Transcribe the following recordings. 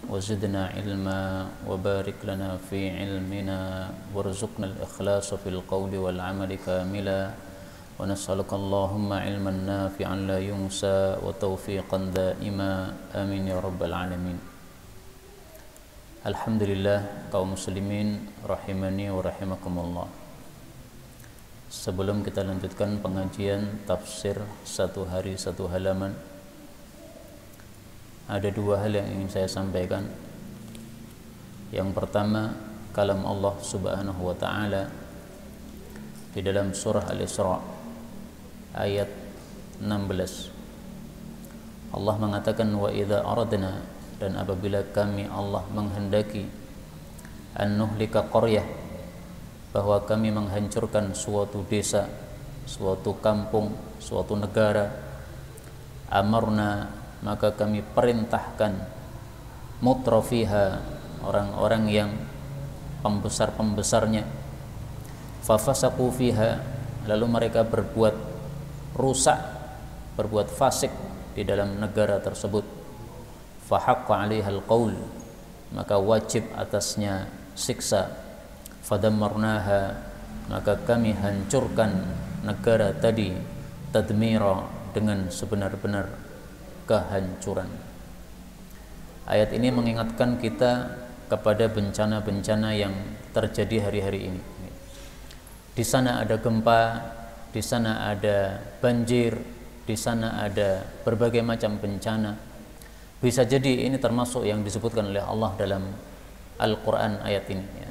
وزدنا علما وبارك لنا في علمنا وارزقنا الإخلاص في القول والعمل كاملا ونسألك اللهم علما نافعا لا ينسى وتوفيقا دائما آمين يا رب العالمين. Alhamdulillah kaum muslimin rahimani wa rahimakumullah. Sebelum kita lanjutkan pengajian tafsir satu hari satu halaman, ada dua hal yang ingin saya sampaikan. Yang pertama, kalam Allah Subhanahu wa taala di dalam surah Al-Isra ayat 16. Allah mengatakan, wa idza aradna, dan apabila kami Allah menghendaki, an nuhlika qaryah, bahwa kami menghancurkan suatu desa, suatu kampung, suatu negara, amarna, maka kami perintahkan mutrafiha, orang-orang yang pembesar-pembesarnya, fafasaqu fiha, lalu mereka berbuat rusak, berbuat fasik di dalam negara tersebut, fahaqqa 'alaihal qaul, maka wajib atasnya siksa, fadammarnaha, maka kami hancurkan negara tadi, tadmira, dengan sebenar-benar kehancuran. Ayat ini mengingatkan kita kepada bencana-bencana yang terjadi hari-hari ini. Di sana ada gempa, di sana ada banjir, di sana ada berbagai macam bencana. Bisa jadi ini termasuk yang disebutkan oleh Allah dalam Al-Quran ayat ini, ya.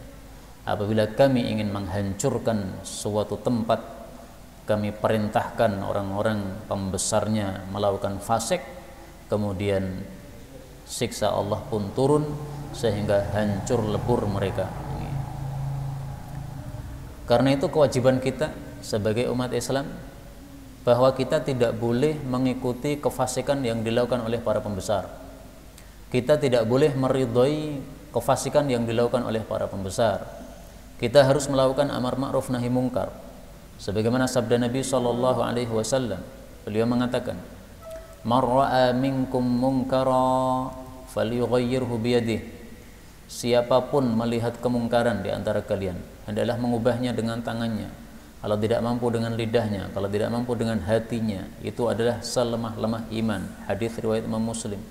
Apabila kami ingin menghancurkan suatu tempat, kami perintahkan orang-orang pembesarnya melakukan fasik, kemudian siksa Allah pun turun sehingga hancur lebur mereka. Karena itu kewajiban kita sebagai umat Islam bahwa kita tidak boleh mengikuti kefasikan yang dilakukan oleh para pembesar. Kita tidak boleh meridhai kefasikan yang dilakukan oleh para pembesar. Kita harus melakukan amar ma'ruf nahi mungkar. Sebagaimana sabda Nabi SAW, beliau mengatakan, "Man ra'a minkum munkara falyughayyirhu biyadihi." Siapapun melihat kemungkaran di antara kalian, hendaklah mengubahnya dengan tangannya. Kalau tidak mampu dengan lidahnya, kalau tidak mampu dengan hatinya, itu adalah selemah-lemah iman. Hadis riwayat Imam Muslim.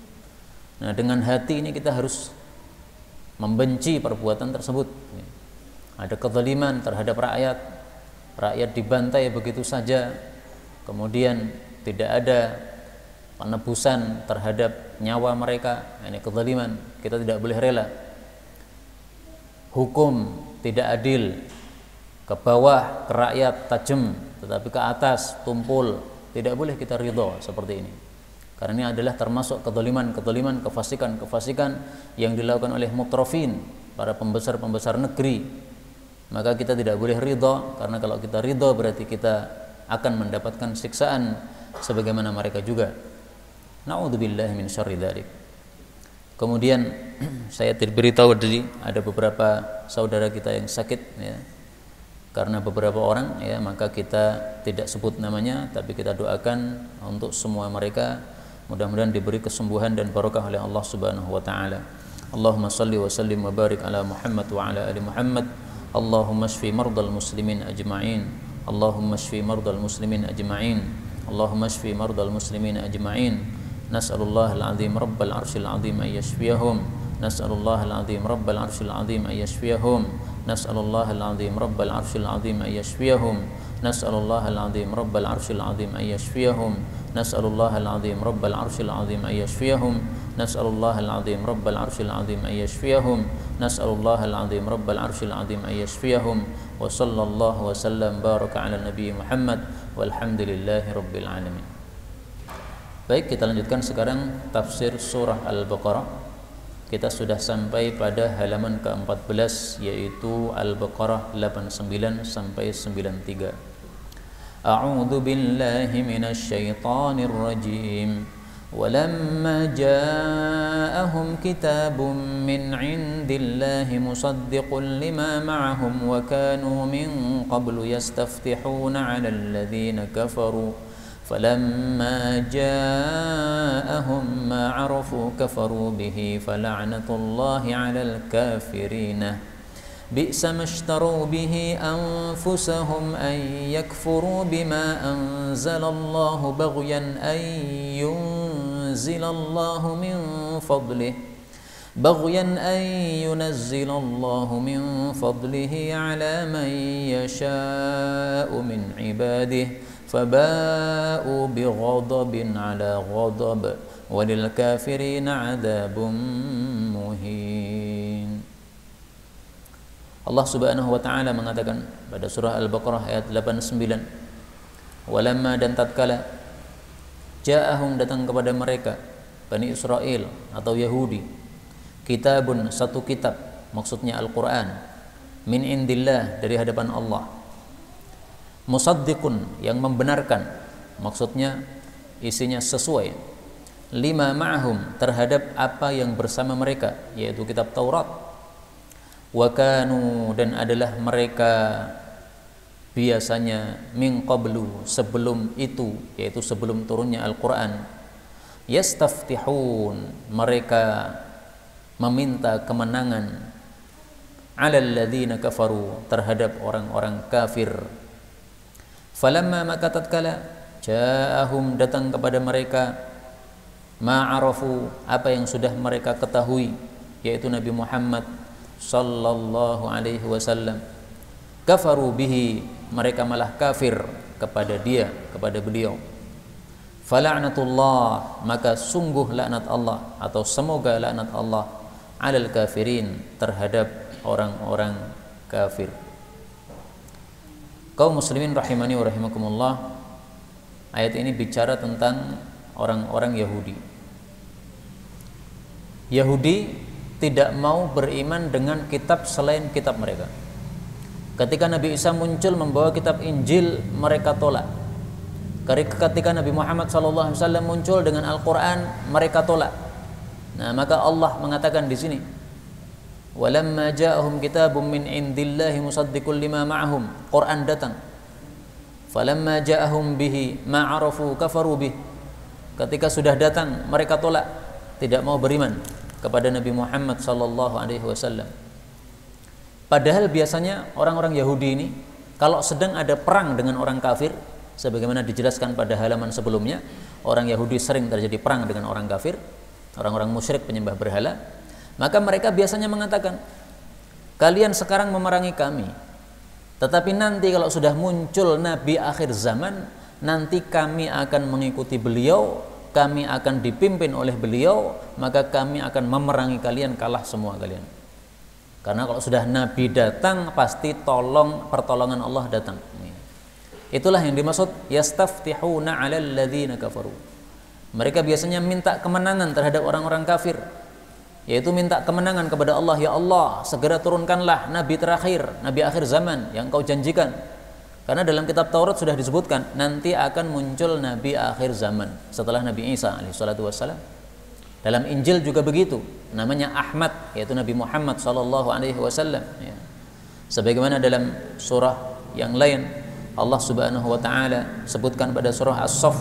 Nah, dengan hati ini kita harus membenci perbuatan tersebut. Ada kezaliman terhadap rakyat, rakyat dibantai begitu saja, kemudian tidak ada penebusan terhadap nyawa mereka. Ini kezaliman, kita tidak boleh rela. Hukum tidak adil, ke bawah ke rakyat tajam, tetapi ke atas tumpul, tidak boleh kita ridho seperti ini. Karena ini adalah termasuk kezaliman, kefasikan yang dilakukan oleh mutrafin, para pembesar-pembesar negeri. Maka kita tidak boleh ridho, karena kalau kita ridho berarti kita akan mendapatkan siksaan sebagaimana mereka juga. Na'udzubillahi min syarri dzalik. Kemudian saya diberitahu tadi ada beberapa saudara kita yang sakit, ya. Karena beberapa orang, ya, maka kita tidak sebut namanya, tapi kita doakan untuk semua mereka, mudah-mudahan diberi kesembuhan dan barokah oleh Allah Subhanahu wa taala. Allahumma shalli wa sallim wa barik ala Muhammad wa ala ali Muhammad. Allahumma shfi mardal muslimin ajma'in. Allahumma shfi mardal muslimin ajma'in. Allahumma shfi mardal muslimin ajma'in. Nas'alullah al-azim rabbal arsyil azim ay yashfiyahum. Nas'alullah al-azim rabbal arsyil azim ay yashfiyahum. Nas'alullah al-azim rabbal arsyil azim ay yashfiyahum. Nas'alullah al-azim rabbal arsyil azim ay yashfiyahum. Nas'alullah al-azim rabbal arsyil azim ay yashfiyahum. Nas'alullah al-azim rabbal arsyil azim ay yashfiyahum. Nas'alullah al-azim rabbal arsyil azim ay yashfiyahum. Wa sallallahu wa sallam baraka ala nabi Muhammad walhamdulillahi rabbil alamin. Baik, kita lanjutkan sekarang tafsir surah Al-Baqarah. Kita sudah sampai pada halaman ke-14, yaitu Al-Baqarah 89 sampai 93. A'udzu billahi minasy syaithanir rajim. Walamma ja'ahum kitabun min 'indillahi musaddiqun lima ma'ahum wa kanu min qablu yastaftihuna 'alal ladzina kafaru فلما جاءهم ما عرفوا كفروا به فلعنة الله على الكافرين بئس ما اشتروا به أنفسهم أن يكفروا بما أنزل الله بغيا أن ينزل الله من فضله من فضله على من يشاء من عباده فباءوا بغضب على غضب وللكافرين عذاب مهين. Allah Subhanahu wa taala mengatakan pada surah Al-Baqarah ayat 89, walamma, dan tatkala ja'ahum, datang kepada mereka Bani Israel atau Yahudi, kitabun, satu kitab, maksudnya Al-Qur'an, min indillah, dari hadapan Allah, musaddiqun, yang membenarkan, maksudnya isinya sesuai, lima ma'hum, terhadap apa yang bersama mereka, yaitu kitab Taurat. Wa kanu, dan adalah mereka biasanya, min qablu, sebelum itu, yaitu sebelum turunnya Al-Qur'an, yastaftihun, mereka meminta kemenangan, alal ladzina kafaru, terhadap orang-orang kafir. Falamma, maka tatkala ja'ahum, datang kepada mereka, ma'arafu, apa yang sudah mereka ketahui, yaitu Nabi Muhammad sallallahu alaihi wasallam, kafaru bihi, mereka malah kafir kepada dia, kepada beliau. Fala'natullah, maka sungguh laknat Allah, atau semoga laknat Allah, alal kafirin, terhadap orang-orang kafir. Kaum muslimin rahimani wa rahimakumullah, ayat ini bicara tentang orang-orang Yahudi. Yahudi tidak mau beriman dengan kitab selain kitab mereka. Ketika Nabi Isa muncul membawa kitab Injil, mereka tolak. Ketika Nabi Muhammad SAW muncul dengan Al-Quran, mereka tolak. Nah, maka Allah mengatakan di sini, walamma ja'ahum kitabun min indillahi musaddiqul lima ma'ahum, Quran datang. Falamma ja'ahum bihi ma'arafu kafaru bih, ketika sudah datang mereka tolak, tidak mau beriman kepada Nabi Muhammad sallallahu alaihi wasallam. Padahal biasanya orang-orang Yahudi ini kalau sedang ada perang dengan orang kafir, sebagaimana dijelaskan pada halaman sebelumnya, orang Yahudi sering terjadi perang dengan orang kafir, orang-orang musyrik penyembah berhala, maka mereka biasanya mengatakan, kalian sekarang memerangi kami, tetapi nanti kalau sudah muncul Nabi akhir zaman, nanti kami akan mengikuti beliau, kami akan dipimpin oleh beliau, maka kami akan memerangi kalian, kalah semua kalian. Karena kalau sudah Nabi datang, pasti pertolongan Allah datang. Itulah yang dimaksud yastaftihuna 'alal ladzina kafaru. Mereka biasanya minta kemenangan terhadap orang-orang kafir, yaitu minta kemenangan kepada Allah, ya Allah, segera turunkanlah Nabi terakhir, Nabi akhir zaman yang Kau janjikan. Karena dalam kitab Taurat sudah disebutkan nanti akan muncul Nabi akhir zaman setelah Nabi Isa alaihissalatu wassalam. Dalam Injil juga begitu, namanya Ahmad, yaitu Nabi Muhammad sallallahu alaihi wasallam. Sebagaimana dalam surah yang lain Allah Subhanahu wa taala sebutkan pada surah As-Saff.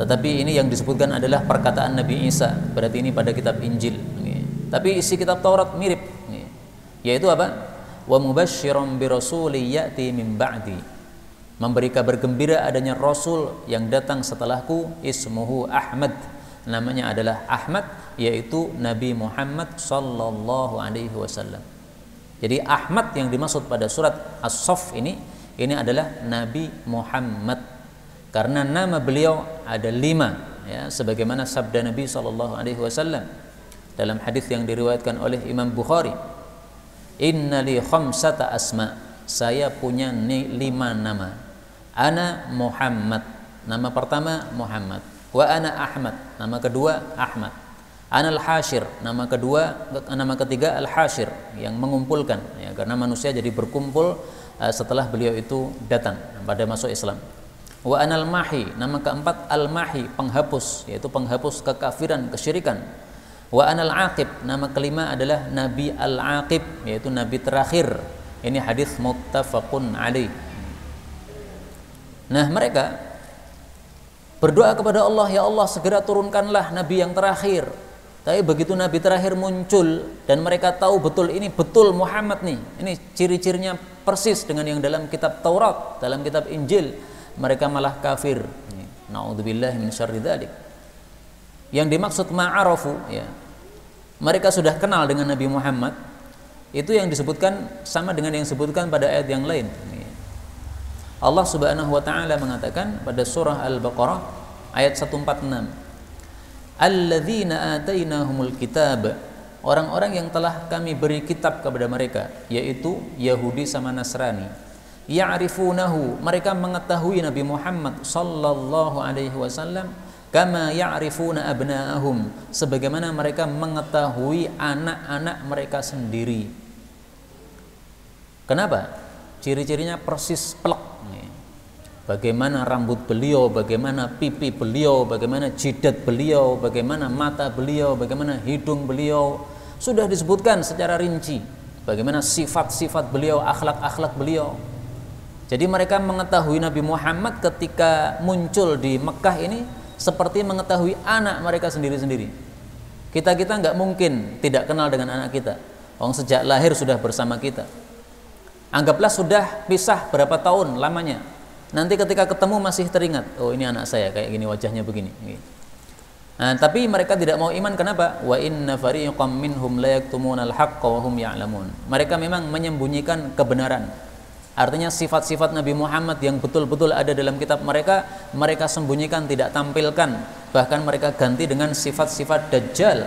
Tetapi ini yang disebutkan adalah perkataan Nabi Isa, berarti ini pada kitab Injil. Tapi isi kitab Taurat mirip, yaitu apa? Wa mubasysyiran bi rasulin ya'ti min ba'di, memberi kabar gembira adanya rasul yang datang setelahku, ismuhu Ahmad, namanya adalah Ahmad, yaitu Nabi Muhammad sallallahu alaihi wasallam. Jadi Ahmad yang dimaksud pada surat As-Saff ini adalah Nabi Muhammad, karena nama beliau ada 5, ya, sebagaimana sabda Nabi sallallahu alaihi wasallam dalam hadis yang diriwayatkan oleh Imam Bukhari, innali khamsata asma, saya punya 5 nama. Ana Muhammad, nama pertama Muhammad. Wa ana Ahmad, nama kedua Ahmad. Ana al-Hashir, nama ketiga al-Hashir, yang mengumpulkan, ya, karena manusia jadi berkumpul setelah beliau itu datang pada masuk Islam. Wa ana al-Mahi, nama keempat al-Mahi, penghapus, yaitu penghapus kekafiran, kesyirikan. Wa anal aqib, nama kelima adalah Nabi al-Aqib, yaitu Nabi terakhir. Ini hadis muttafaqun alaih. Nah, mereka Berdoa kepada Allah, ya Allah segera turunkanlah nabi yang terakhir. Tapi begitu nabi terakhir muncul dan mereka tahu betul ini betul Muhammad nih, ini ciri-cirinya persis dengan yang dalam kitab Taurat, dalam kitab Injil, mereka malah kafir. Na'udzubillahi min syarri dzalik. Yang dimaksud ma'arafu, ya, mereka sudah kenal dengan Nabi Muhammad, itu yang disebutkan sama dengan yang disebutkan pada ayat yang lain. Allah Subhanahu wa taala mengatakan pada surah Al-Baqarah ayat 146, alladzina atainahumul kitab, orang-orang yang telah kami beri kitab kepada mereka, yaitu Yahudi sama Nasrani, ya'rifunahu, mereka mengetahui Nabi Muhammad sallallahu alaihi wasallam, kama ya'rifuna abna'ahum, sebagaimana mereka mengetahui anak-anak mereka sendiri. Kenapa? Ciri-cirinya persis plek. Bagaimana rambut beliau, bagaimana pipi beliau, bagaimana jidat beliau, bagaimana mata beliau, bagaimana hidung beliau, sudah disebutkan secara rinci. Bagaimana sifat-sifat beliau, akhlak-akhlak beliau. Jadi mereka mengetahui Nabi Muhammad ketika muncul di Mekah ini seperti mengetahui anak mereka sendiri-sendiri. Kita nggak mungkin tidak kenal dengan anak kita. Orang sejak lahir sudah bersama kita. Anggaplah sudah pisah berapa tahun lamanya. Nanti ketika ketemu masih teringat, oh ini anak saya, kayak gini wajahnya begini. Nah, tapi mereka tidak mau iman. Kenapa? Wa inna fariqam minhum la yaktumunal haqqa wa hum ya'lamun. Mereka memang menyembunyikan kebenaran. Artinya sifat-sifat Nabi Muhammad yang betul-betul ada dalam kitab mereka, mereka sembunyikan, tidak tampilkan. Bahkan mereka ganti dengan sifat-sifat Dajjal.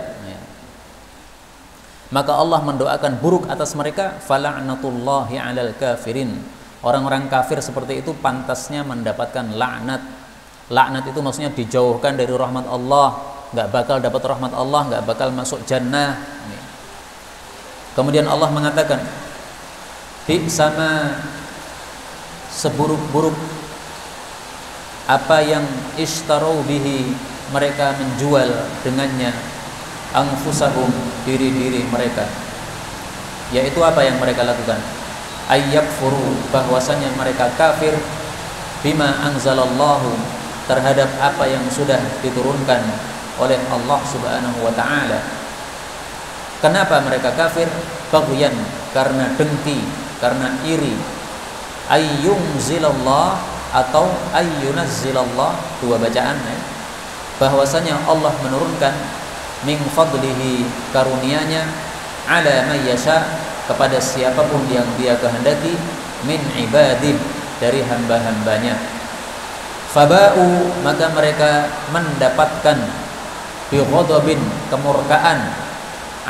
Maka Allah mendoakan buruk atas mereka, fala'natullahi 'alal kafirin. Orang-orang kafir seperti itu pantasnya mendapatkan laknat. Laknat itu maksudnya dijauhkan dari rahmat Allah, nggak bakal dapat rahmat Allah, nggak bakal masuk jannah. Kemudian Allah mengatakan, sama seburuk-buruk apa yang ishtarau bihi, mereka menjual dengannya, anfusahum, diri-diri mereka. Yaitu apa yang mereka lakukan? Ayyakfuru, bahwasanya mereka kafir, bima anzalallahu, terhadap apa yang sudah diturunkan oleh Allah Subhanahu wa taala. Kenapa mereka kafir? Baghyan, karena dengki, karena iri. Ayyunzilallah atau ayyunazzilallah, dua bacaan ya. Bahwasanya Allah menurunkan min fadlihi, karunia-Nya, ala may yasha, kepada siapapun yang Dia kehendaki, min ibadih, dari hamba-hambanya. Faba'u, maka mereka mendapatkan bi ghadabin, kemurkaan,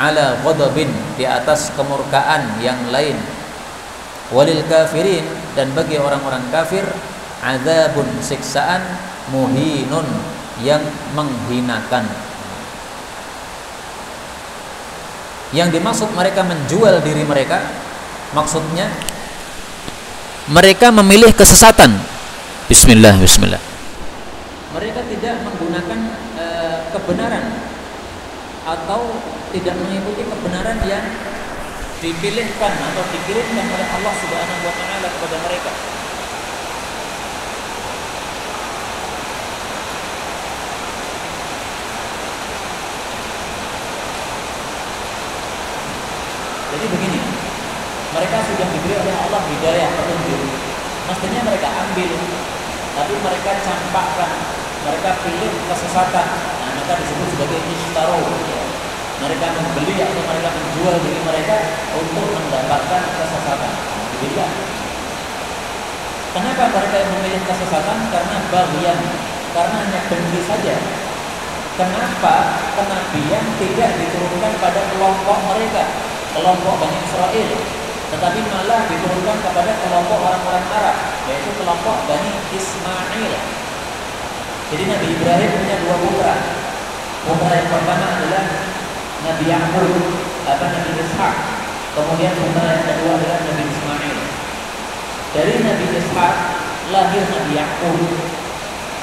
ala ghadabin, di atas kemurkaan yang lain. Walil kafirin, dan bagi orang-orang kafir, azabun, siksaan, muhinun, yang menghinakan. Yang dimaksud mereka menjual diri mereka, maksudnya mereka memilih kesesatan. Bismillah, bismillah. Mereka tidak menggunakan kebenaran atau tidak mengikuti kebenaran yang dipilihkan atau dikirimkan oleh Allah Subhanahu wa taala kepada mereka. Jadi begini, mereka sudah diberi oleh Allah hidayah, petunjuk, mestinya mereka ambil, tapi mereka campakkan, mereka pilih kesesatan. Nah, maka disebut sebagai ishtaro. Mereka membeli atau mereka menjual diri mereka untuk mendapatkan kesesatan. Demikian. Kenapa mereka memilih kesesatan? Karena bagian, karena hanya dengki saja. Kenapa kenabian tidak diturunkan pada kelompok mereka, kelompok Bani Israel, tetapi malah diturunkan kepada kelompok orang-orang Arab, yaitu kelompok Bani Ismail. Jadi Nabi Ibrahim punya dua putra. Putra yang pertama adalah Nabi Yaqub, Nabi Ishaq. Kemudian putra yang kedua adalah Nabi Ismail. Dari Nabi Ishaq lahir Nabi Yaqub.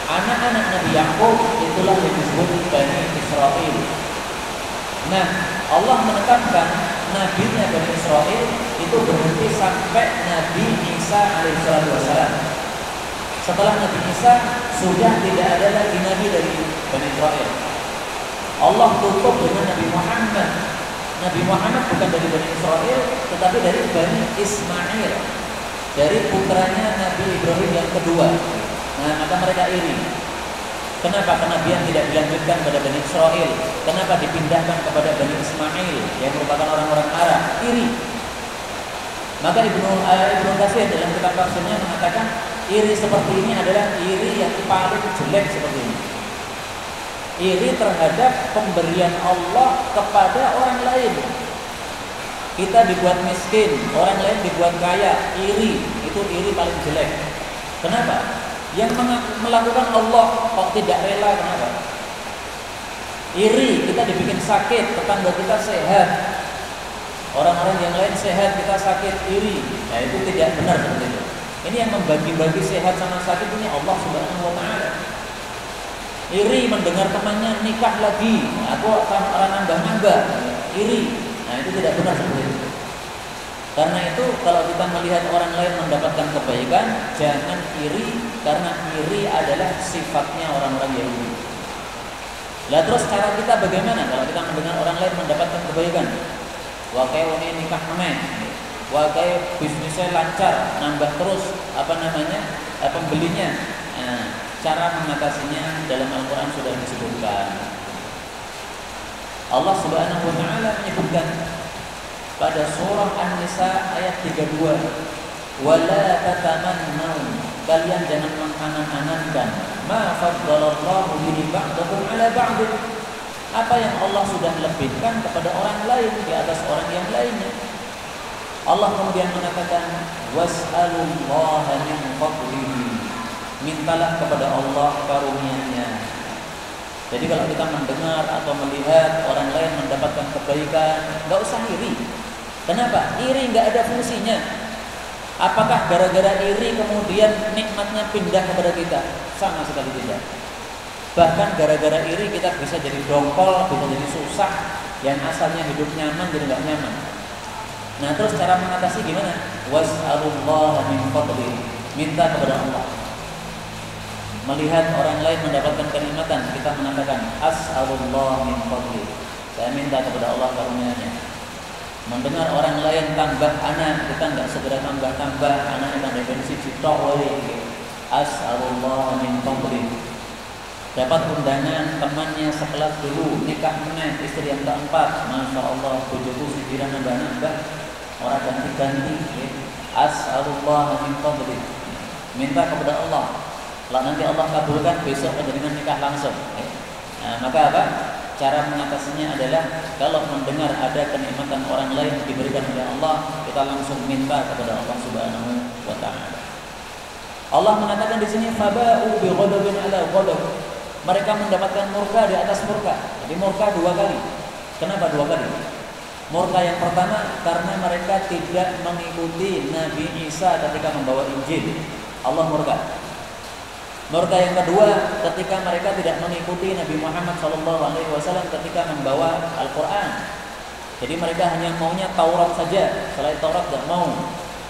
Anak-anak Nabi Yaqub itulah yang disebut Bani Israel. Nah, Allah menetapkan nabinya Bani Israel itu berhenti sampai Nabi Isa alaihissalam. Setelah Nabi Isa sudah tidak ada lagi nabi dari Bani Israel. Allah tutup dengan Nabi Muhammad. Nabi Muhammad bukan dari Bani Israel, tetapi dari Bani Ismail, dari putranya Nabi Ibrahim yang kedua. Nah, maka mereka iri. Kenapa kenabian tidak dilanjutkan pada Bani Israel? Kenapa dipindahkan kepada Bani Ismail yang merupakan orang-orang Arab? Iri. Maka Ibnu Katsir dalam kitab tafsirnya mengatakan iri seperti ini adalah iri yang paling jelek seperti ini. Iri terhadap pemberian Allah kepada orang lain. Kita dibuat miskin, orang lain dibuat kaya, iri. Itu iri paling jelek. Kenapa? Yang melakukan Allah kok tidak rela, kenapa? Iri, kita dibikin sakit, tetangga kita sehat, orang-orang yang lain sehat, kita sakit, iri. Nah, itu tidak benar seperti itu. Ini yang membagi-bagi sehat sama sakit ini Allah Subhanahu wa taala. Iri mendengar temannya nikah lagi, aku orang nambah-nambah, iri. Nah, itu tidak benar seperti itu. Karena itu kalau kita melihat orang lain mendapatkan kebaikan, jangan iri, karena iri adalah sifatnya orang-orang Yahudi. Lah terus cara kita bagaimana kalau kita mendengar orang lain mendapatkan kebaikan? Wah kayak ini nikah meneh, wah kayak bisnisnya lancar, nambah terus pembelinya. Nah, cara mengatasinya dalam Al-Quran sudah disebutkan. Allah Subhanahu wa taala menyebutkan pada surah An-Nisa ayat 32, "Wala tatamannau," kalian jangan mengangan-angankan, "ma faddalallahu bihi ba'dakum 'ala ba'd." Apa yang Allah sudah lebihkan kepada orang lain di atas orang yang lainnya. Allah kemudian mengatakan, "Was'alullaha min fadlihi." Mintalah kepada Allah karunia-Nya. Jadi kalau kita mendengar atau melihat orang lain mendapatkan kebaikan, enggak usah iri. Kenapa? Iri enggak ada fungsinya. Apakah gara-gara iri kemudian nikmatnya pindah kepada kita? Sama sekali tidak. Bahkan gara-gara iri kita bisa jadi dongkol, bisa jadi susah. Yang asalnya hidup nyaman jadi enggak nyaman. Nah, terus cara mengatasi gimana? Was'alullaha min fadlihi. Minta kepada Allah. Melihat orang lain mendapatkan kenikmatan, kita mengatakan as'alullah min fadli. Saya minta kepada Allah karunia-Nya. Mendengar orang lain tambah anak, kita enggak segera tambah anaknya kan definisi citok wae. As'alullah min fadli. Dapat undangan temannya sekelas dulu nikah meneh istri yang keempat, masya Allah bojoku sidiran nambah-nambah, orang ganti-ganti. As'alullah min fadli. Minta kepada Allah. Kalau nanti Allah kabulkan besok dengan nikah langsung. Nah, maka apa? Cara mengatasinya adalah kalau mendengar ada kenikmatan orang lain diberikan oleh Allah, kita langsung minta kepada Allah Subhanahu wa taala. Allah mengatakan di sini faba'u bi ghadabin ala ghadab. Mereka mendapatkan murka di atas murka. Jadi murka dua kali. Kenapa dua kali? Murka yang pertama karena mereka tidak mengikuti Nabi Isa ketika membawa Injil. Allah murka. Murka yang kedua ketika mereka tidak mengikuti Nabi Muhammad SAW ketika membawa Al-Quran. Jadi mereka hanya maunya Taurat saja, selain Taurat tidak mau.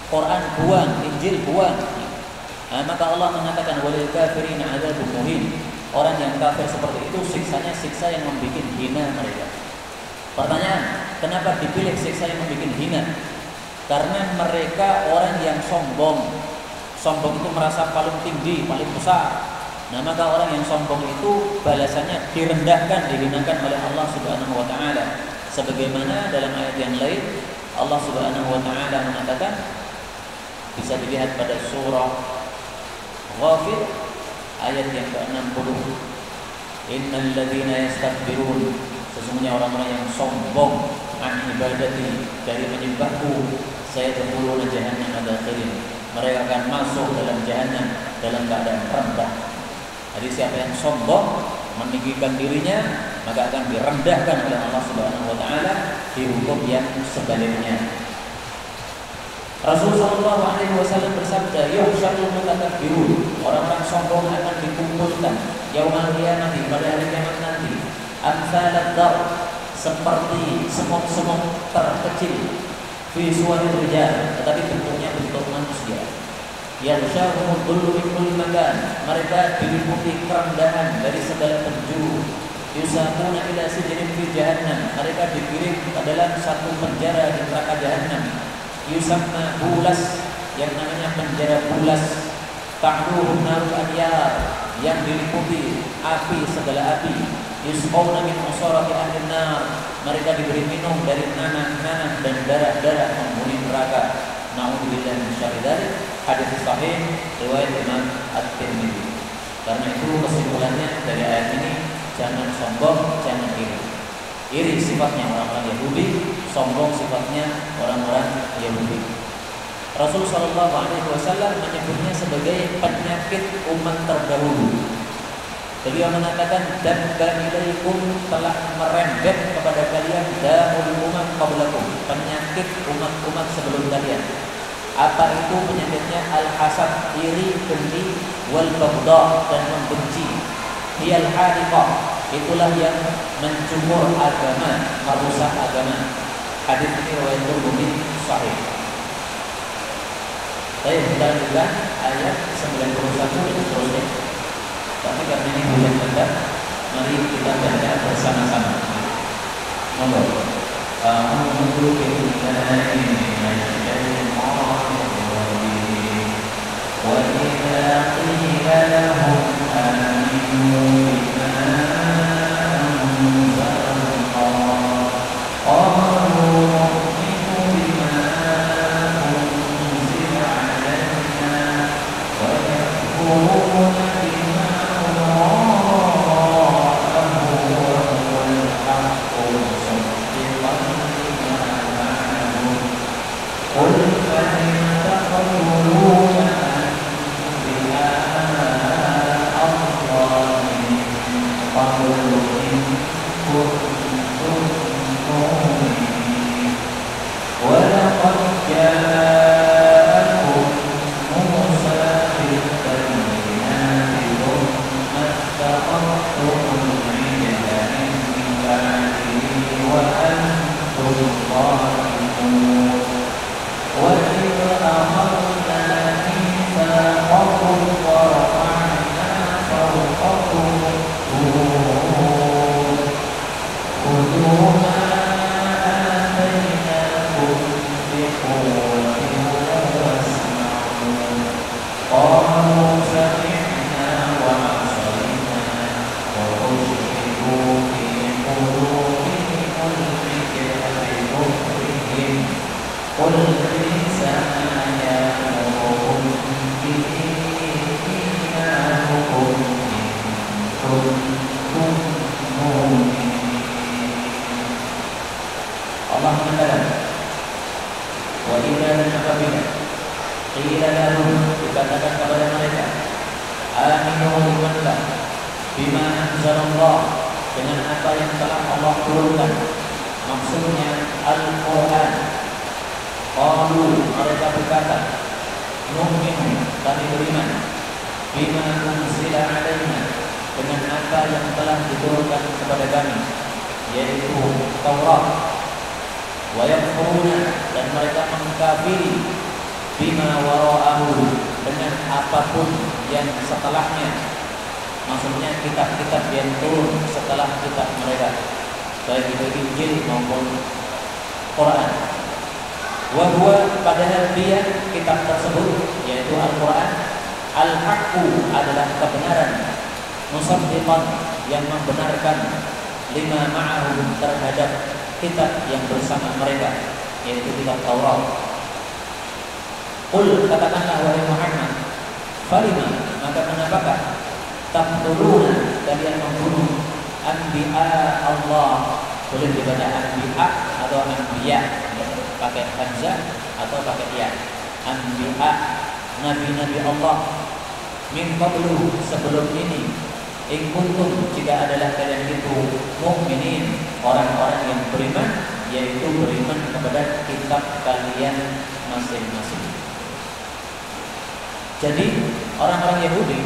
Quran buang, Injil buang. Nah, maka Allah mengatakan walil kafirina adzabun muhin. Orang yang kafir seperti itu siksanya siksa yang membuat hina mereka. Pertanyaan, kenapa dipilih siksa yang membuat hina? Karena mereka orang yang sombong. Sombong itu merasa paling tinggi, paling besar. Nah, maka orang yang sombong itu balasannya direndahkan, dihinakan oleh Allah Subhanahu wa taala. Sebagaimana dalam ayat yang lain Allah Subhanahu wa taala mengatakan, bisa dilihat pada surah Ghafir ayat yang ke-60. Innal ladzina yastakbirun, sesungguhnya orang-orang yang sombong an ibadati, dari menyembahku, saya sayadkhuluna jahannam madakhirin. Mereka akan masuk dalam jahanam dalam keadaan rendah. Jadi siapa yang sombong meninggikan dirinya, maka akan direndahkan oleh Allah Subhanahu wa taala di hukum yang sebaliknya. Rasulullah SAW bersabda, "Yuhsyarul mutakabbirun." Orang-orang sombong akan dikumpulkan yaumul qiyamah, pada hari kiamat nanti. Amsalad dar, seperti semut-semut terkecil. Fi suwaril rijal, tetapi bentuknya bentuk manusia. yaghshahumud dhullu min kulli makan, mereka diliputi kerendahan dari segala penjuru. Yusaquna ila sijnin fi jahannam, mereka dikirim ke dalam satu penjara di neraka jahannam. Yusamma bulas, yang namanya penjara bulas. Ta'duhum narul anyar, yang diliputi api segala api. Yusqawna min usarati ahli nar, mereka diberi minum dari nanah-nanah dan darah-darah penghuni neraka. Na'udzubillah min syarri dzalik. Hadis sahih riwayat Imam At-Tirmidzi. Karena itu kesimpulannya dari ayat ini, jangan sombong, jangan iri. Iri sifatnya orang-orang Yahudi, sombong sifatnya orang-orang Yahudi. Rasul sallallahu alaihi wasallam menyebutnya sebagai penyakit umat terdahulu. Beliau mengatakan, dabba ilaikum, telah merembet kepada kalian da'ul umat qablakum, penyakit umat-umat sebelum kalian. Apa itu penyakitnya? Al-hasad, iri, dengki, wal baghdha, dan membenci. Hiyal hariqah, itulah yang mencukur agama, merusak agama. Hadis ini riwayat Bukhari sahih. Saya kita lanjutkan ayat 91 dan seterusnya. Tapi karena ini hujan lebat, mari kita baca bersama-sama. Nomor A'udzu billahi minasy syaithanir rajim. Wa idza qila lahum aminu bima anzalallah qalu nu'minu bima unzila 'alaina wa yakfuruna Allah mengatakan, wa idza apabila qila lahum, dikatakan kepada mereka, aminu imanlah bima anzalallah, dengan apa yang telah Allah turunkan, maksudnya Al-Quran. Qalu, mereka berkata, nu'minu, kami beriman, bima unzila 'alaina, dengan apa yang telah diturunkan kepada kami, yaitu Taurat. Wa yakfuruna, dan mereka mengkafiri, bima wara'ahu, dengan apapun yang setelahnya, maksudnya kitab-kitab yang turun setelah kitab mereka, baik itu Injil maupun Quran. Wa huwa, padahal dia, kitab tersebut yaitu Al-Quran, al-haqqu, adalah kebenaran, musaddiqan, yang membenarkan, lima ma'ahum, terhadap kitab yang bersama mereka, yaitu kitab Taurat. Qul, katakanlah wahai Muhammad, falima, maka kenapakah taqtuluna, kalian membunuh anbiya Allah, boleh dibaca anbiya atau anbiya, pakai hamzah atau pakai ya, anbiya, nabi-nabi Allah, min qablu, sebelum ini, in kuntum, jika adalah kalian itu mukminin, orang-orang yang beriman, yaitu beriman kepada kitab kalian masing-masing. Jadi orang-orang Yahudi,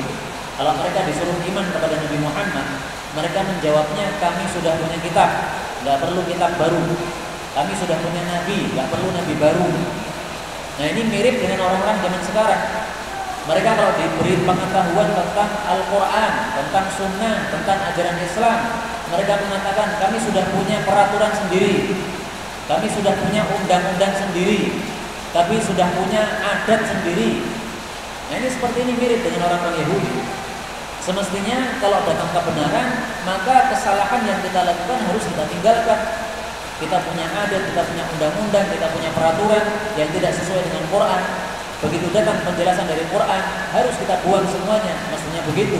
kalau mereka disuruh iman kepada Nabi Muhammad, mereka menjawabnya, kami sudah punya kitab, nggak perlu kitab baru. Kami sudah punya nabi, nggak perlu nabi baru. Nah, ini mirip dengan orang-orang zaman sekarang. Mereka kalau diberi pengetahuan tentang Al-Quran, tentang Sunnah, tentang ajaran Islam, mereka mengatakan kami sudah punya peraturan sendiri, kami sudah punya undang-undang sendiri, kami sudah punya adat sendiri. Nah ini seperti ini mirip dengan orang-orang Yahudi. Semestinya kalau datang kebenaran, maka kesalahan yang kita lakukan harus kita tinggalkan. Kita punya adat, kita punya undang-undang, kita punya peraturan yang tidak sesuai dengan Quran. Begitu datang penjelasan dari Quran, harus kita buang semuanya. Mestinya begitu.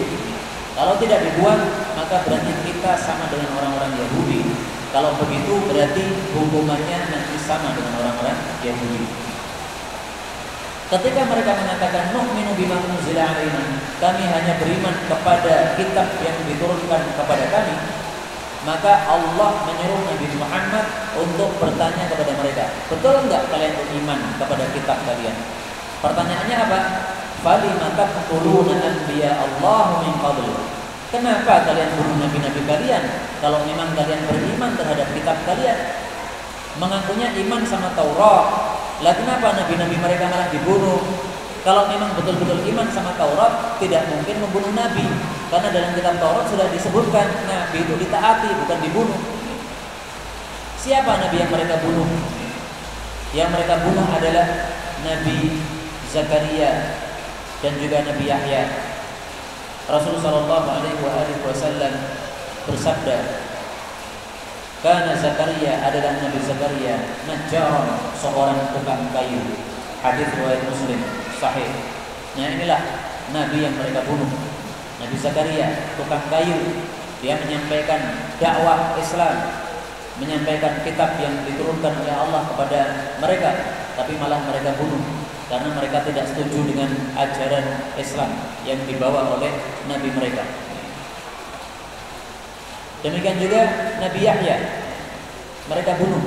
Kalau tidak dibuang, maka berarti kita sama dengan orang-orang Yahudi. Kalau begitu berarti hukumannya nanti sama dengan orang-orang Yahudi. Ketika mereka mengatakan nu'minu bima unzila alaina, kami hanya beriman kepada kitab yang diturunkan kepada kami, maka Allah menyuruh Nabi Muhammad untuk bertanya kepada mereka, betul enggak kalian beriman kepada kitab kalian? Pertanyaannya apa? Falima taqtuluna anbiya Allah min qabl. Kenapa kalian bunuh nabi-nabi kalian kalau memang kalian beriman terhadap kitab kalian? Mengakunya iman sama Taurat. Lah kenapa nabi-nabi mereka malah dibunuh? Kalau memang betul-betul iman sama Taurat, tidak mungkin membunuh nabi. Karena dalam kitab Taurat sudah disebutkan nabi itu ditaati, bukan dibunuh. Siapa nabi yang mereka bunuh? Yang mereka bunuh adalah Nabi Zakaria dan juga Nabi Yahya. Rasulullah sallallahu alaihi wasallam bersabda, "Kana Zakaria adalah Nabi Zakaria, najjar, seorang tukang kayu." Hadis riwayat Muslim sahih. Nah, inilah nabi yang mereka bunuh. Nabi Zakaria, tukang kayu. Dia menyampaikan dakwah Islam, menyampaikan kitab yang diturunkan oleh Allah kepada mereka, tapi malah mereka bunuh karena mereka tidak setuju dengan ajaran Islam yang dibawa oleh nabi mereka. Demikian juga Nabi Yahya, mereka bunuh.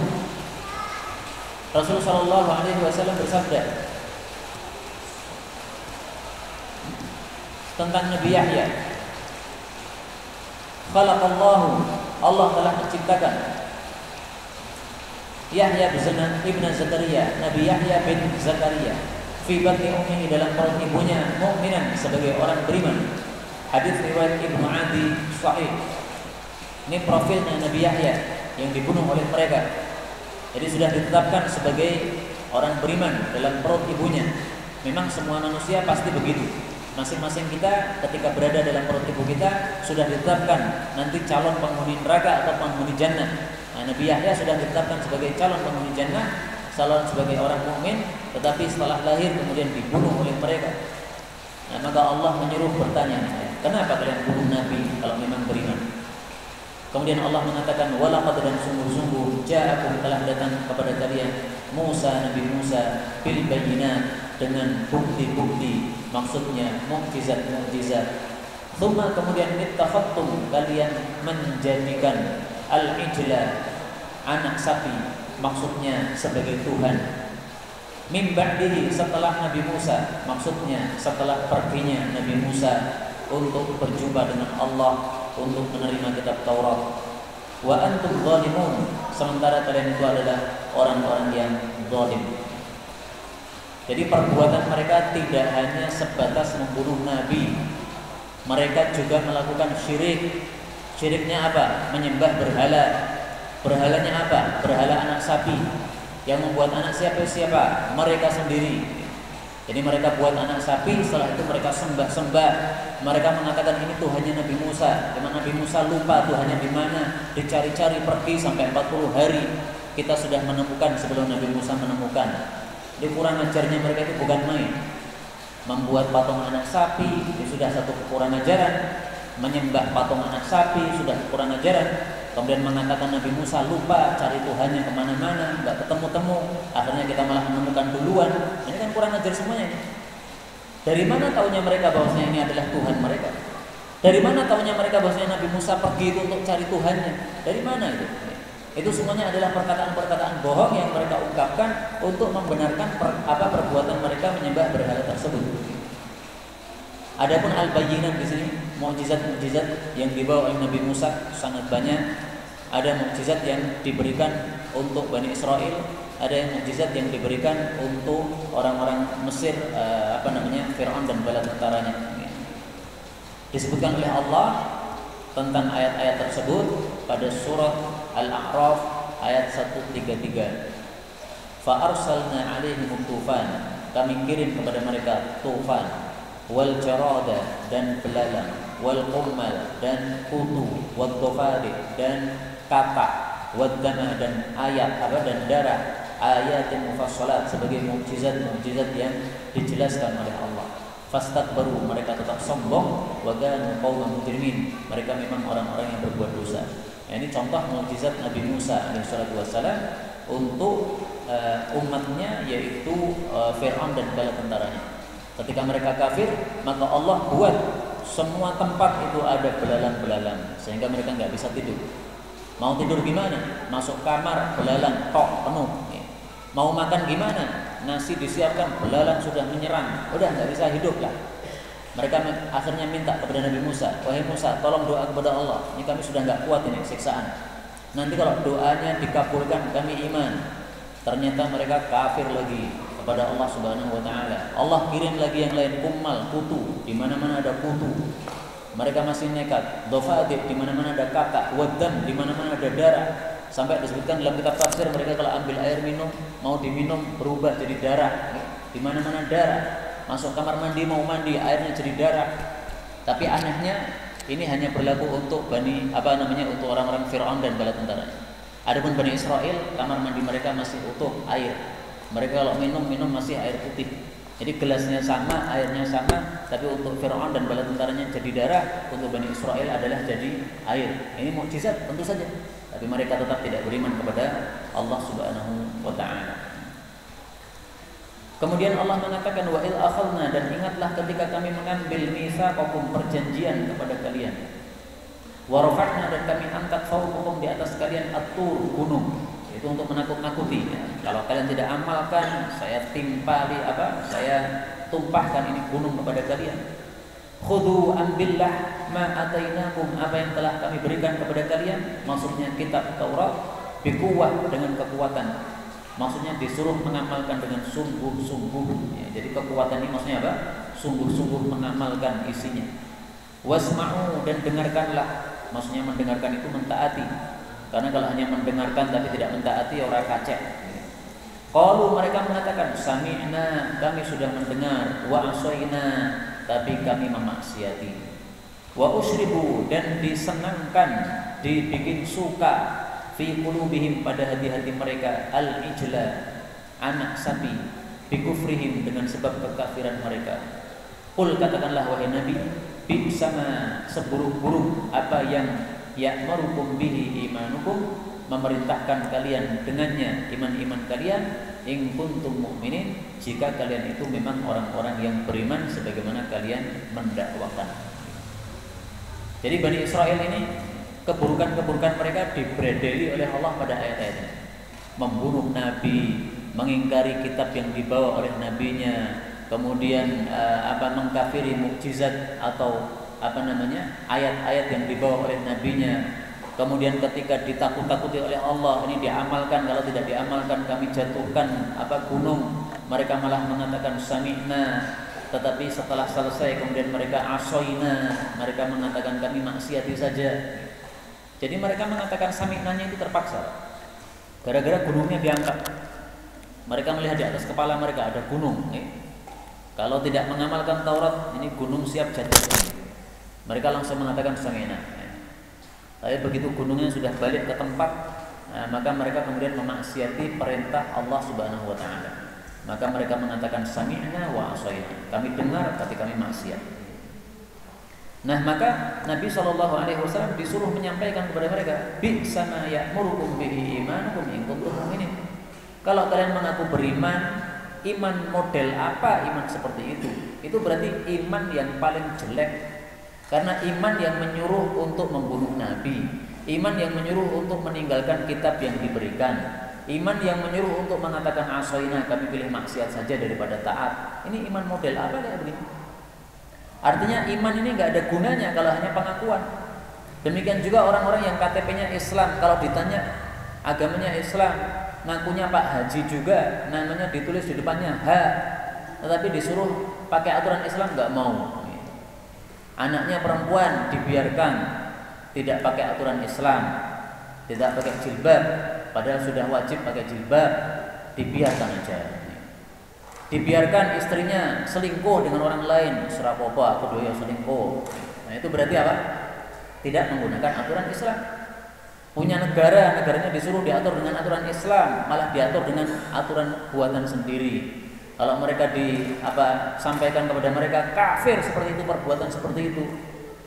Rasulullah sallallahu alaihi wasallam bersabda tentang Nabi Yahya, "Khalaqallahu", Allah telah menciptakan Yahya ibn Zakaria, Nabi Yahya bin Zakaria, fi batni ummihi, dalam perut ibunya, mukminan, sebagai orang beriman. Hadis riwayat Ibnu Adi sahih. Ini profilnya Nabi Yahya yang dibunuh oleh mereka. Jadi sudah ditetapkan sebagai orang beriman dalam perut ibunya. Memang semua manusia pasti begitu. Masing-masing kita ketika berada dalam perut ibu kita sudah ditetapkan nanti calon penghuni neraka atau penghuni jannah. Nah, Nabi Yahya sudah ditetapkan sebagai calon penghuni jannah, calon sebagai orang mukmin, tetapi setelah lahir kemudian dibunuh oleh mereka. Nah, maka Allah menyuruh bertanya, kenapa kalian bunuh Nabi kalau memang beriman? Kemudian Allah mengatakan, walaqad, dan sungguh-sungguh ja'akum, telah datang kepada kalian Musa, Nabi Musa, bil bayyinat, dengan bukti-bukti, maksudnya mukjizat-mukjizat. Tsumma, kemudian ittakhadtum, kalian menjadikan al-ijla, anak sapi, maksudnya sebagai Tuhan. Min ba'dihi, setelah Nabi Musa, maksudnya setelah perginya Nabi Musa untuk berjumpa dengan Allah, untuk menerima kitab Taurat. Wa antum zalimun, sementara kalian itu adalah orang-orang yang zalim. Jadi perbuatan mereka tidak hanya sebatas membunuh Nabi, mereka juga melakukan syirik. Syiriknya apa? Menyembah berhala. Berhalanya apa? Berhala anak sapi. Yang membuat anak siapa? Mereka sendiri. Jadi mereka buat anak sapi, setelah itu mereka sembah-sembah. Mereka mengatakan ini Tuhannya Nabi Musa. Dimana Nabi Musa lupa Tuhannya di mana, dicari-cari pergi sampai 40 hari. Kita sudah menemukan sebelum Nabi Musa menemukan. Di kurang ajarnya mereka itu bukan main. Membuat patung anak sapi itu sudah satu kekurangan ajaran. Menyembah patung anak sapi sudah kurang ajaran. Kemudian mengatakan Nabi Musa lupa cari Tuhannya kemana-mana, nggak ketemu-temu. Akhirnya kita malah menemukan duluan. Ini kan kurang ajar semuanya ini. Dari mana taunya mereka bahwasanya ini adalah Tuhan mereka? Dari mana taunya mereka bahwasanya Nabi Musa pergi itu untuk cari Tuhannya? Dari mana itu? Itu semuanya adalah perkataan-perkataan bohong yang mereka ungkapkan untuk membenarkan perbuatan mereka menyembah berhala tersebut. Adapun al-bayyinat di sini, mukjizat-mukjizat yang dibawa oleh Nabi Musa sangat banyak. Ada mukjizat yang diberikan untuk Bani Israel, ada yang mukjizat yang diberikan untuk orang-orang Mesir, Firaun dan bala tentaranya. Disebutkan oleh Allah tentang ayat-ayat tersebut pada surah Al-A'raf ayat 133. Fa arsalna 'alaihim tufan, kami kirim kepada mereka tufan, wal jarada dan belalang, wal qummal dan kutu, wal dhafari dan katak, wad dama dan dan darah, ayatin mufassalat sebagai mukjizat yang dijelaskan oleh Allah. Fastakbaru, mereka tetap sombong, wa kanu qauman mujrimin, mereka memang orang-orang yang berbuat dosa. Ini contoh mukjizat Nabi Musa alaihissalatu wassalam untuk umatnya, yaitu Fir'aun dan bala tentaranya. Ketika mereka kafir, maka Allah buat semua tempat itu ada belalang-belalang sehingga mereka nggak bisa tidur. Mau tidur gimana? Masuk kamar, belalang tok penuh. Mau makan gimana? Nasi disiapkan, belalang sudah menyerang, udah nggak bisa hidup lah. Mereka akhirnya minta kepada Nabi Musa, wahai Musa, tolong doa kepada Allah, ini kami sudah nggak kuat ini siksaan. Nanti kalau doanya dikabulkan kami iman. Ternyata mereka kafir lagi kepada Allah Subhanahu wa taala. Allah kirim lagi yang lain, kummal, kutu, di mana-mana ada kutu. Mereka masih nekat. Dhafadib, di mana-mana ada katak, wadam, di mana-mana ada darah. Sampai disebutkan dalam kitab tafsir, mereka kalau ambil air minum, mau diminum berubah jadi darah. Di mana-mana darah. Masuk kamar mandi, mau mandi, airnya jadi darah. Tapi anehnya ini hanya berlaku untuk untuk orang-orang Fir'aun dan bala tentaranya. Adapun Bani Israel, kamar mandi mereka masih utuh air. Mereka kalau minum masih air putih. Jadi gelasnya sama, airnya sama, tapi untuk Fir'aun dan bala tentaranya jadi darah, untuk Bani Israel adalah jadi air. Ini mukjizat tentu saja. Tapi mereka tetap tidak beriman kepada Allah Subhanahu wa taala. Kemudian Allah mengatakan, wa il akhadna, dan ingatlah ketika kami mengambil mitsaqakum, perjanjian kepada kalian. Wa rafa'na, dan kami angkat fawqakum, di atas kalian at-tur, gunung. Itu untuk menakut-nakuti. Ya. Kalau kalian tidak amalkan, saya saya tumpahkan ini gunung kepada kalian. Khudhu, ambillah ma atainakum, apa yang telah kami berikan kepada kalian, maksudnya kitab Taurat, biquwwah, dengan kekuatan. Maksudnya disuruh mengamalkan dengan sungguh-sungguh. Ya, jadi kekuatan ini maksudnya apa? Sungguh-sungguh mengamalkan isinya. Wasma'u, dan dengarkanlah. Maksudnya mendengarkan itu mentaati. Karena kalau hanya mendengarkan tapi tidak mentaati, orang kacek. Qalu, mereka mengatakan, sami'na, kami sudah mendengar, wa asaina, tapi kami memaksiati. Wa usribu, dan disenangkan, dibikin suka, fi qulubihim, pada hati-hati mereka, al-ijla, anak sapi, bi kufrihim, dengan sebab kekafiran mereka. Qul, katakanlah wahai Nabi, bi sama, seburuk-buruk apa yang ya'marukum bihi imanukum, memerintahkan kalian dengannya iman-iman kalian, in kuntum mu'minin, jika kalian itu memang orang-orang yang beriman sebagaimana kalian mendakwakan. Jadi Bani Israel ini, keburukan-keburukan mereka dibredeli oleh Allah pada ayat-ayat ini. Membunuh nabi, mengingkari kitab yang dibawa oleh nabinya, kemudian mengkafiri mukjizat atau ayat-ayat yang dibawa oleh nabinya. Kemudian ketika ditakut-takuti oleh Allah, ini diamalkan, kalau tidak diamalkan kami jatuhkan gunung. Mereka malah mengatakan sami'na, tetapi setelah selesai kemudian mereka asoina, mereka mengatakan kami maksiati saja. Jadi mereka mengatakan sami'nanya itu terpaksa, gara-gara gunungnya diangkat. Mereka melihat di atas kepala mereka ada gunung. Kalau tidak mengamalkan Taurat, ini gunung siap jatuh. Mereka langsung mengatakan sami'na. Tapi begitu gunungnya sudah balik ke tempat, maka mereka kemudian memaksiati perintah Allah Subhanahu wa taala. Maka mereka mengatakan sami'na wa asaina. Kami dengar tapi kami maksiat. Nah, maka Nabi SAW disuruh menyampaikan kepada mereka, bi sama ya'murukum bihi imanukum in kuntum mu'minin. Kalau kalian mengaku beriman, iman model apa iman seperti itu? Itu berarti iman yang paling jelek. Karena iman yang menyuruh untuk membunuh nabi, iman yang menyuruh untuk meninggalkan kitab yang diberikan, iman yang menyuruh untuk mengatakan asoina, kami pilih maksiat saja daripada taat. Ini iman model apa kayak begini? Artinya iman ini nggak ada gunanya kalau hanya pengakuan. Demikian juga orang-orang yang KTP-nya Islam, kalau ditanya agamanya Islam, ngakunya Pak Haji juga, namanya ditulis di depannya H, tetapi disuruh pakai aturan Islam nggak mau. Anaknya perempuan dibiarkan tidak pakai aturan Islam, tidak pakai jilbab, padahal sudah wajib pakai jilbab, dibiarkan aja. Dibiarkan istrinya selingkuh dengan orang lain, serapopo aku doya selingkuh. Nah itu berarti apa? Tidak menggunakan aturan Islam. Punya negara, negaranya disuruh diatur dengan aturan Islam, malah diatur dengan aturan buatan sendiri. Kalau mereka sampaikan kepada mereka kafir seperti itu, perbuatan seperti itu,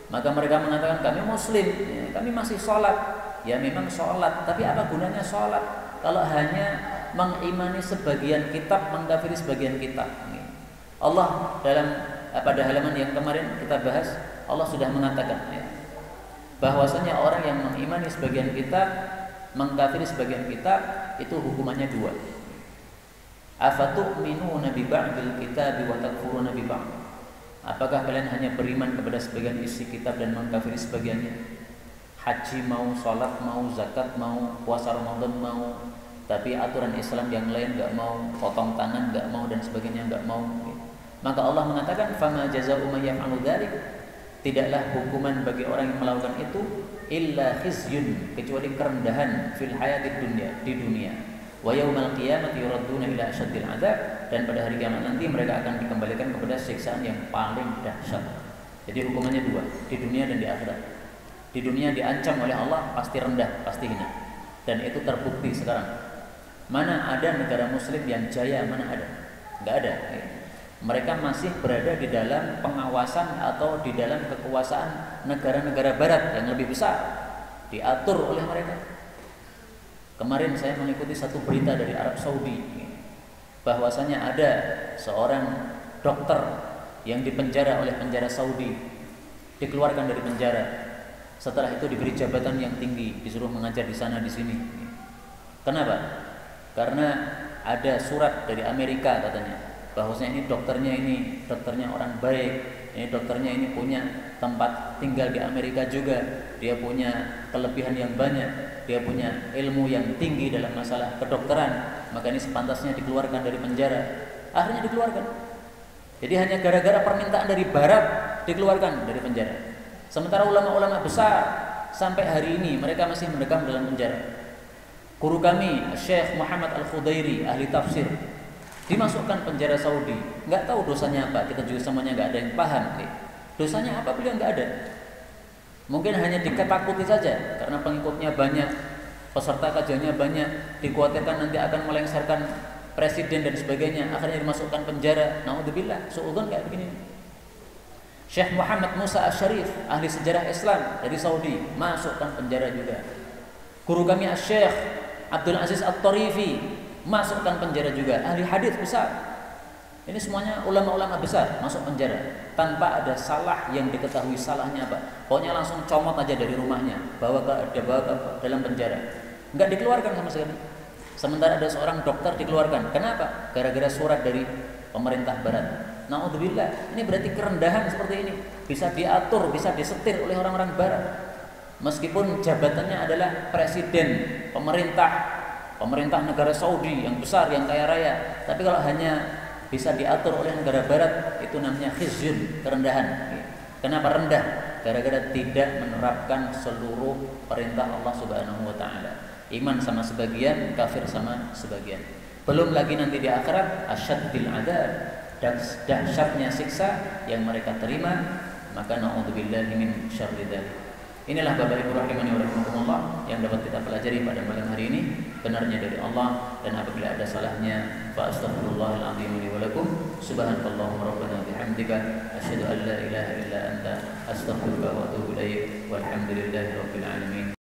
maka mereka mengatakan kami muslim, kami masih sholat. Ya memang sholat, tapi apa gunanya sholat kalau hanya mengimani sebagian kitab, mengkafiri sebagian kitab? Allah pada halaman yang kemarin kita bahas, Allah sudah mengatakan bahwasanya orang yang mengimani sebagian kitab, mengkafiri sebagian kitab, itu hukumannya dua. Afatu'minuna bi ba'dil kitabi wa takfuruna bi ba'd. Apakah kalian hanya beriman kepada sebagian isi kitab dan mengkafiri sebagiannya? Haji mau, salat mau, zakat mau, puasa Ramadan mau, tapi aturan Islam yang lain enggak mau, potong tangan enggak mau dan sebagainya enggak mau. Maka Allah mengatakan fama jazaa'u may yaf'alu dzalik. Tidaklah hukuman bagi orang yang melakukan itu illa khizyun, kecuali kerendahan fil hayatid dunya, di dunia. Wa yaumal qiyamati yuradduna ila asyaddil adzab, dan pada hari kiamat nanti mereka akan dikembalikan kepada siksaan yang paling dahsyat. Jadi hukumannya dua, di dunia dan di akhirat. Di dunia diancam oleh Allah, pasti rendah, pasti hina. Dan itu terbukti sekarang. Mana ada negara muslim yang jaya, mana ada? Enggak ada. Mereka masih berada di dalam pengawasan atau di dalam kekuasaan negara-negara barat yang lebih besar, diatur oleh mereka. Kemarin saya mengikuti satu berita dari Arab Saudi, bahwasanya ada seorang dokter yang dipenjara oleh penjara Saudi, dikeluarkan dari penjara. Setelah itu diberi jabatan yang tinggi, disuruh mengajar di sana di sini. Kenapa? Karena ada surat dari Amerika katanya, bahwasanya ini dokternya orang baik, ini dokternya ini punya tempat tinggal di Amerika juga, dia punya kelebihan yang banyak, dia punya ilmu yang tinggi dalam masalah kedokteran, maka ini sepantasnya dikeluarkan dari penjara. Akhirnya dikeluarkan. Jadi hanya gara-gara permintaan dari barat dikeluarkan dari penjara. Sementara ulama-ulama besar sampai hari ini mereka masih mendekam dalam penjara. Guru kami Syekh Muhammad Al-Khudairi, ahli tafsir, dimasukkan penjara Saudi. Nggak tahu dosanya apa, kita juga semuanya nggak ada yang paham. Dosanya apa beliau nggak ada. Mungkin hanya diketakuti saja karena pengikutnya banyak, peserta kajiannya banyak, dikhawatirkan nanti akan melengsarkan presiden dan sebagainya, akhirnya dimasukkan penjara. Naudzubillah, suudzon kayak begini. Syekh Muhammad Musa Asy-Syarif, ahli sejarah Islam dari Saudi, masukkan penjara juga. Guru kami Syekh Abdul Aziz At-Tarifi, masukkan penjara juga, ahli hadis besar. Ini semuanya ulama-ulama besar masuk penjara tanpa ada salah yang diketahui salahnya apa. Pokoknya langsung comot aja dari rumahnya, bawa ke dalam penjara. Enggak dikeluarkan sama sekali. Sementara ada seorang dokter dikeluarkan. Kenapa? Gara-gara surat dari pemerintah barat. Naudzubillah, ini berarti kerendahan seperti ini bisa diatur, bisa disetir oleh orang-orang barat. Meskipun jabatannya adalah presiden, pemerintah negara Saudi yang besar, yang kaya raya, tapi kalau hanya bisa diatur oleh negara barat, itu namanya khizyun, kerendahan. Kenapa rendah? Gara-gara tidak menerapkan seluruh perintah Allah Subhanahu wa taala. Iman sama sebagian, kafir sama sebagian. Belum lagi nanti di akhirat asyaddil adzab, dan dahsyatnya siksa yang mereka terima. Maka naudzubillahi min syarri dzalik. Inilah Bapak Ibu rahimani wa rahimakumullah yang dapat kita pelajari pada malam hari ini. Benarnya dari Allah, dan apabila ada salahnya fa astaghfirullahal azim li wa lakum. Subhanakallahumma rabbana bihamdika asyhadu an la ilaha illa anta astaghfiruka wa atubu ilaik. Walhamdulillahi rabbil alamin.